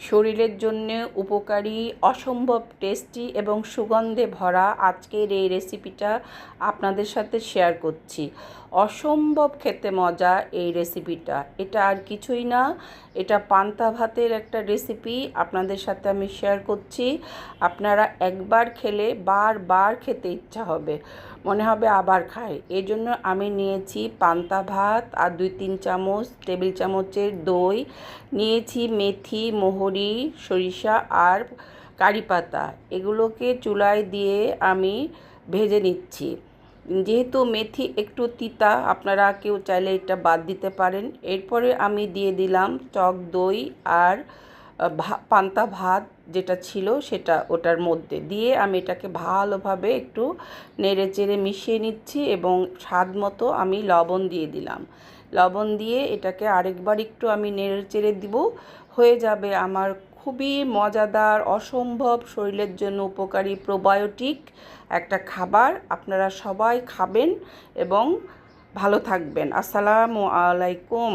শরীরের জন্য উপকারী, অসম্ভব টেস্টি এবং সুগন্ধে ভরা আজকের এই রেসিপিটা আপনাদের সাথে শেয়ার করছি। অসম্ভব খেতে মজা এই রেসিপিটা। এটা আর কিছুই না, এটা পান্তা ভাতের একটা রেসিপি আপনাদের সাথে আমি শেয়ার করছি। আপনারা একবার খেলে বারবার খেতে ইচ্ছা হবে, মনে হবে আবার খাই। এই জন্য আমি নিয়েছি পান্তা ভাত আর 2-3 চামচ টেবিল চামচের দই, নিয়েছি মেথি, মৌরি, সরিষা আর কারি পাতা। এগুলোকে চুলায় দিয়ে আমি ভেজে নিচ্ছি। যেহেতু মেথি একটু তিতা, আপনারা কেউ চাইলে এটা বাদ দিতে পারেন। এরপরে আমি দিয়ে দিলাম টক দই আর পান্তা ভাত যেটা ছিল সেটা ওটার মধ্যে দিয়ে আমি এটাকে ভালোভাবে একটু নেড়ে চেড়ে মিশিয়ে নিচ্ছি এবং স্বাদ মতো আমি লবণ দিয়ে দিলাম। লবণ দিয়ে এটাকে আরেকবার একটু আমি নেড়ে চেড়ে দিব। হয়ে যাবে আমার খুবই মজাদার, অসম্ভব শরীরের জন্য উপকারী প্রোবায়োটিক একটা খাবার। আপনারা সবাই খাবেন এবং ভালো থাকবেন। আসসালামু আলাইকুম।